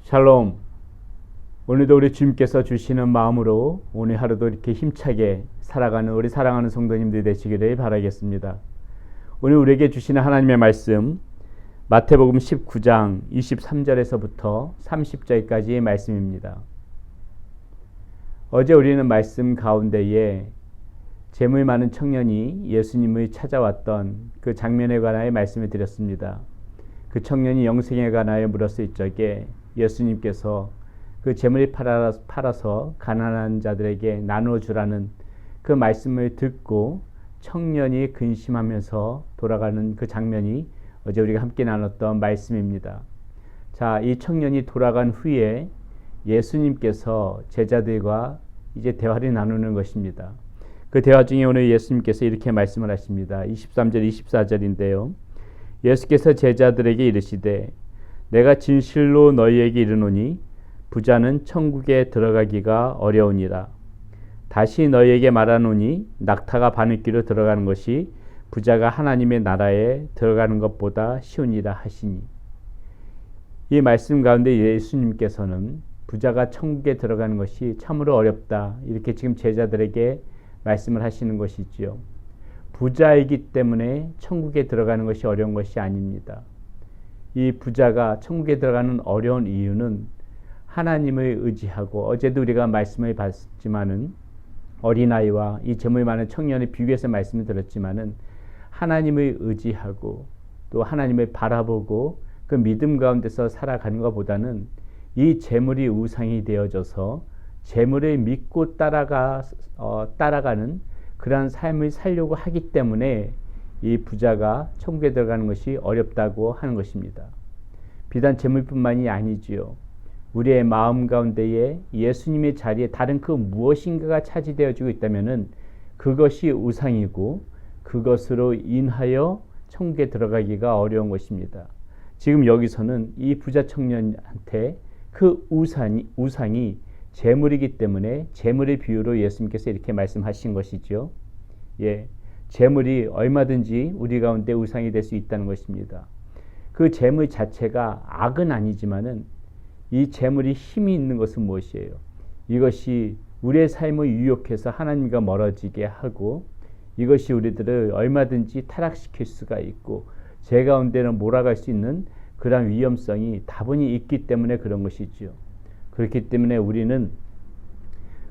샬롬. 오늘도 우리 주님께서 주시는 마음으로 오늘 하루도 이렇게 힘차게 살아가는 우리 사랑하는 성도님들이 되시기를 바라겠습니다. 오늘 우리에게 주시는 하나님의 말씀 마태복음 19장 23절에서부터 30절까지의 말씀입니다. 어제 우리는 말씀 가운데에 재물 많은 청년이 예수님을 찾아왔던 그 장면에 관하여 말씀을 드렸습니다. 그 청년이 영생에 관하여 물었을 적에 예수님께서 그 재물을 팔아서 가난한 자들에게 나눠주라는 그 말씀을 듣고 청년이 근심하면서 돌아가는 그 장면이 어제 우리가 함께 나눴던 말씀입니다. 자, 이 청년이 돌아간 후에 예수님께서 제자들과 이제 대화를 나누는 것입니다. 그 대화 중에 오늘 예수님께서 이렇게 말씀을 하십니다. 23절 24절인데요. 예수께서 제자들에게 이르시되 내가 진실로 너희에게 이르노니 부자는 천국에 들어가기가 어려우니라. 다시 너희에게 말하노니 낙타가 바늘귀로 들어가는 것이 부자가 하나님의 나라에 들어가는 것보다 쉬우니라 하시니. 이 말씀 가운데 예수님께서는 부자가 천국에 들어가는 것이 참으로 어렵다, 이렇게 지금 제자들에게 말씀을 하시는 것이지요. 부자이기 때문에 천국에 들어가는 것이 어려운 것이 아닙니다. 이 부자가 천국에 들어가는 어려운 이유는 하나님을 의지하고, 어제도 우리가 말씀을 봤지만은 어린아이와 이 재물 많은 청년의 비교해서 말씀을 드렸지만은 하나님을 의지하고 또 하나님을 바라보고 그 믿음 가운데서 살아가는 것보다는 이 재물이 우상이 되어져서 재물을 믿고 따라가는 그러한 삶을 살려고 하기 때문에 이 부자가 천국에 들어가는 것이 어렵다고 하는 것입니다. 비단 재물뿐만이 아니지요. 우리의 마음 가운데에 예수님의 자리에 다른 그 무엇인가가 차지되어지고 있다면은 그것이 우상이고 그것으로 인하여 천국에 들어가기가 어려운 것입니다. 지금 여기서는 이 부자 청년한테 그 우상이 재물이기 때문에 재물의 비유로 예수님께서 이렇게 말씀하신 것이죠. 재물이 얼마든지 우리 가운데 우상이 될 수 있다는 것입니다. 그 재물 자체가 악은 아니지만은 이 재물이 힘이 있는 것은 무엇이에요? 이것이 우리의 삶을 유혹해서 하나님과 멀어지게 하고 이것이 우리들을 얼마든지 타락시킬 수가 있고 제 가운데는 몰아갈 수 있는 그런 위험성이 다분히 있기 때문에 그런 것이지요. 그렇기 때문에 우리는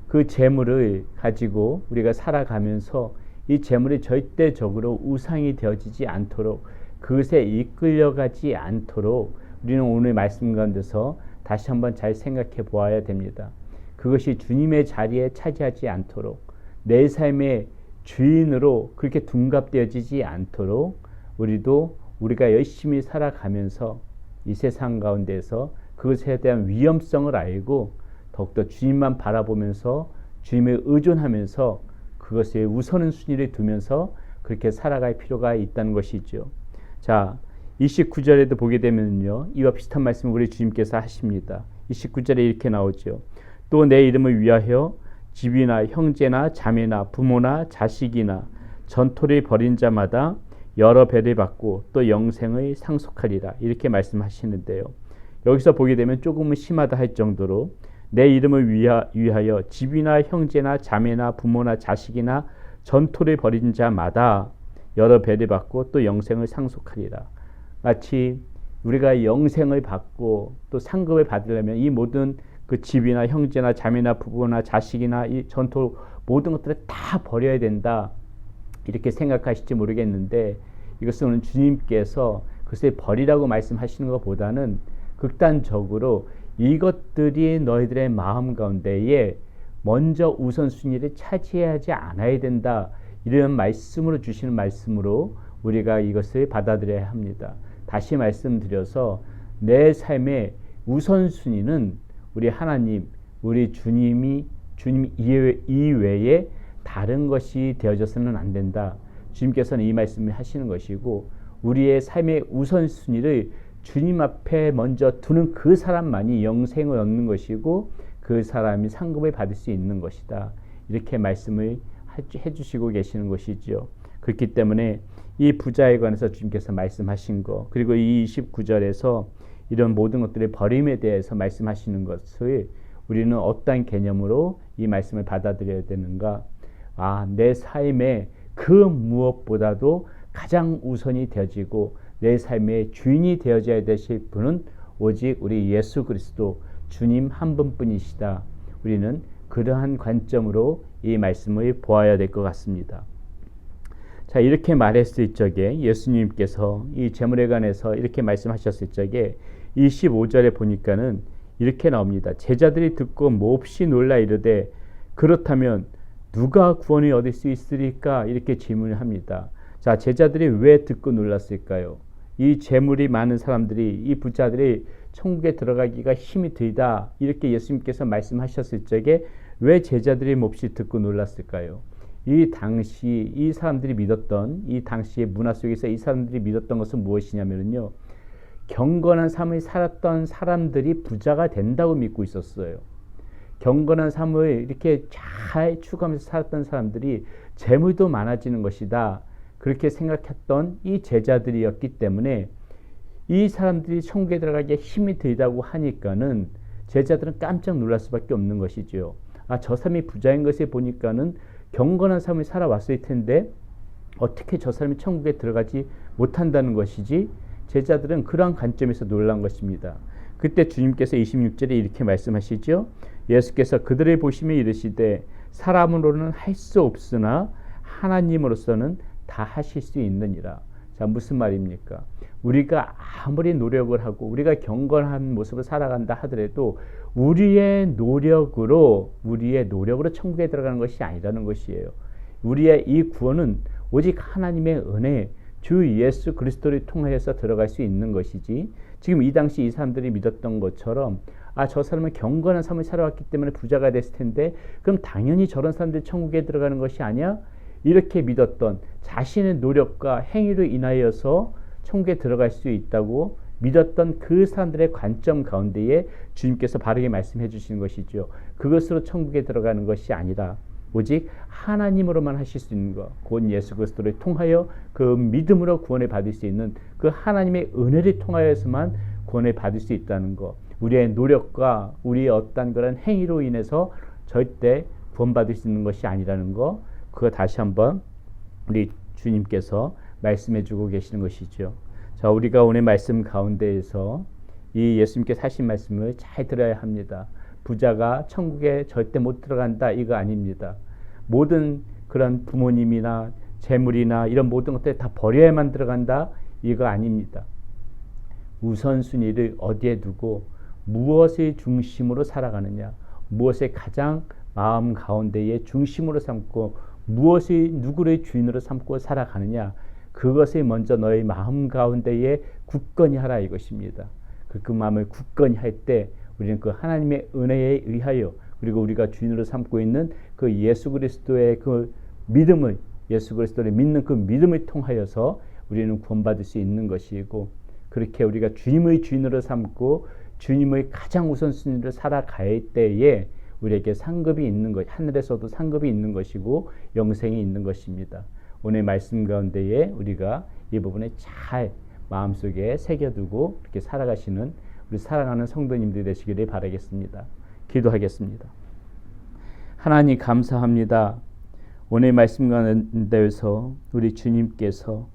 그 재물을 가지고 우리가 살아가면서 이 재물이 절대적으로 우상이 되어지지 않도록, 그것에 이끌려가지 않도록 우리는 오늘 말씀 가운데서 다시 한번 잘 생각해 보아야 됩니다. 그것이 주님의 자리에 차지하지 않도록, 내 삶의 주인으로 그렇게 둔갑되어지지 않도록 우리가 열심히 살아가면서 이 세상 가운데서 그것에 대한 위험성을 알고 더욱더 주님만 바라보면서 주님에 의존하면서 그것에 우선은 순위를 두면서 그렇게 살아갈 필요가 있다는 것이죠. 자, 29절에도 보게 되면요, 이와 비슷한 말씀을 우리 주님께서 하십니다. 29절에 이렇게 나오죠. 또 내 이름을 위하여 집이나 형제나 자매나 부모나 자식이나 전토를 벌인 자마다 여러 배를 받고 또 영생을 상속하리라, 이렇게 말씀하시는데요. 여기서 보게 되면 조금은 심하다 할 정도로 내 이름을 위하여 집이나 형제나 자매나 부모나 자식이나 전토를 벌인 자마다 여러 배를 받고 또 영생을 상속하리라. 마치 우리가 영생을 받고 또 상급을 받으려면 이 모든 그 집이나 형제나 자매나 부부나 자식이나 이 전토 모든 것들을 다 버려야 된다, 이렇게 생각하실지 모르겠는데, 이것은 오늘 주님께서 그것을 버리라고 말씀하시는 것보다는 극단적으로 이것들이 너희들의 마음 가운데에 먼저 우선순위를 차지하지 않아야 된다, 이런 말씀으로 주시는 말씀으로 우리가 이것을 받아들여야 합니다. 다시 말씀드려서 내 삶의 우선순위는 우리 하나님, 우리 주님 이외에 다른 것이 되어져서는 안 된다. 주님께서는 이 말씀을 하시는 것이고, 우리의 삶의 우선순위를 주님 앞에 먼저 두는 그 사람만이 영생을 얻는 것이고 그 사람이 상급을 받을 수 있는 것이다, 이렇게 말씀을 해주시고 계시는 것이죠. 그렇기 때문에 이 부자에 관해서 주님께서 말씀하신 거, 그리고 이 29절에서 이런 모든 것들의 버림에 대해서 말씀하시는 것을 우리는 어떠한 개념으로 이 말씀을 받아들여야 되는가? 내 삶에 그 무엇보다도 가장 우선이 되어지고 내 삶의 주인이 되어져야 되실 분은 오직 우리 예수 그리스도 주님 한 분뿐이시다. 우리는 그러한 관점으로 이 말씀을 보아야 될 것 같습니다. 자, 이렇게 말했을 적에 예수님께서 이 재물에 관해서 이렇게 말씀하셨을 적에 25절에 보니까는 이렇게 나옵니다. 제자들이 듣고 몹시 놀라 이르되 그렇다면 누가 구원을 얻을 수 있으리까? 이렇게 질문을 합니다. 자, 제자들이 왜 듣고 놀랐을까요? 이 재물이 많은 사람들이, 이 부자들이 천국에 들어가기가 힘이 들다, 이렇게 예수님께서 말씀하셨을 적에 왜 제자들이 몹시 듣고 놀랐을까요? 이 당시 이 사람들이 믿었던, 이 당시의 문화 속에서 이 사람들이 믿었던 것은 무엇이냐면요, 경건한 삶을 살았던 사람들이 부자가 된다고 믿고 있었어요. 경건한 삶을 이렇게 잘 추구하면서 살았던 사람들이 재물도 많아지는 것이다, 그렇게 생각했던 이 제자들이었기 때문에 이 사람들이 천국에 들어가기에 힘이 들다고 하니까는 제자들은 깜짝 놀랄 수밖에 없는 것이죠. 저 사람이 부자인 것을 보니까는 경건한 삶을 살아왔을 텐데 어떻게 저 사람이 천국에 들어가지 못한다는 것이지? 제자들은 그러한 관점에서 놀란 것입니다. 그때 주님께서 26절에 이렇게 말씀하시죠. 예수께서 그들을 보시며 이르시되 사람으로는 할 수 없으나 하나님으로서는 다 하실 수 있느니라. 자, 무슨 말입니까? 우리가 아무리 노력을 하고 우리가 경건한 모습을 살아간다 하더라도 우리의 노력으로 천국에 들어가는 것이 아니라는 것이에요. 우리의 이 구원은 오직 하나님의 은혜, 주 예수 그리스도를 통하여서 들어갈 수 있는 것이지, 지금 이 당시 이 사람들이 믿었던 것처럼 저 사람은 경건한 삶을 살아왔기 때문에 부자가 됐을 텐데 그럼 당연히 저런 사람들이 천국에 들어가는 것이 아니야? 이렇게 믿었던, 자신의 노력과 행위로 인하여서 천국에 들어갈 수 있다고 믿었던 그 사람들의 관점 가운데에 주님께서 바르게 말씀해 주시는 것이죠. 그것으로 천국에 들어가는 것이 아니라 오직 하나님으로만 하실 수 있는 것, 곧 예수 그리스도를 통하여 그 믿음으로 구원을 받을 수 있는 그 하나님의 은혜를 통하여서만 구원을 받을 수 있다는 것, 우리의 노력과 우리의 어떤 그런 행위로 인해서 절대 구원받을 수 있는 것이 아니라는 것, 그거 다시 한번 우리 주님께서 말씀해 주고 계시는 것이죠. 자, 우리가 오늘 말씀 가운데에서 이 예수님께서 하신 말씀을 잘 들어야 합니다. 부자가 천국에 절대 못 들어간다, 이거 아닙니다. 모든 그런 부모님이나 재물이나 이런 모든 것들 다 버려야만 들어간다, 이거 아닙니다. 우선순위를 어디에 두고 무엇을 중심으로 살아가느냐, 무엇을 가장 마음 가운데에 중심으로 삼고 무엇이 누구를 주인으로 삼고 살아가느냐, 그것을 먼저 너의 마음 가운데에 굳건히 하라, 이것입니다. 그 마음을 굳건히 할 때 우리는 그 하나님의 은혜에 의하여, 그리고 우리가 주인으로 삼고 있는 그 예수 그리스도의 그 믿음을, 예수 그리스도를 믿는 그 믿음을 통하여서 우리는 구원받을 수 있는 것이고, 그렇게 우리가 주님의 주인으로 삼고 주님의 가장 우선순위로 살아갈 때에 우리에게 상급이 있는 것, 하늘에서도 상급이 있는 것이고 영생이 있는 것입니다. 오늘 말씀 가운데에 우리가 이 부분에 잘 마음속에 새겨두고 이렇게 살아가시는 우리 사랑하는 성도님들이 되시기를 바라겠습니다. 기도하겠습니다. 하나님 감사합니다. 오늘 말씀 가운데에서 우리 주님께서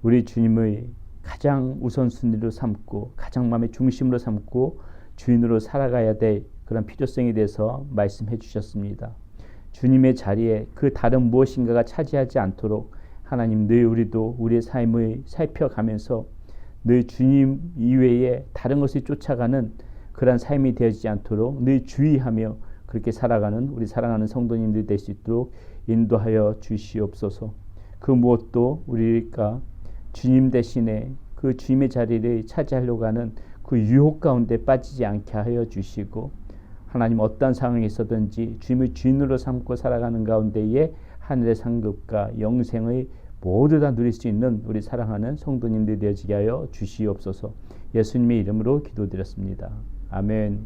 우리 주님의 가장 우선순위로 삼고 가장 마음의 중심으로 삼고 주인으로 살아가야 될 그런 필요성에 대해서 말씀해 주셨습니다. 주님의 자리에 그 다른 무엇인가가 차지하지 않도록 하나님 늘 우리도 우리의 삶을 살펴가면서 늘 주님 이외에 다른 것을 쫓아가는 그런 삶이 되어지지 않도록 늘 주의하며 그렇게 살아가는 우리 사랑하는 성도님들 될 수 있도록 인도하여 주시옵소서. 그 무엇도 우리가 주님 대신에 그 주님의 자리를 차지하려고 하는 그 유혹 가운데 빠지지 않게 하여 주시고, 하나님 어떠한 상황에 있어든지 주님의 주인으로 삼고 살아가는 가운데에 하늘의 상급과 영생의 모두 다 누릴 수 있는 우리 사랑하는 성도님들이 되어지게 하여 주시옵소서. 예수님의 이름으로 기도드렸습니다. 아멘.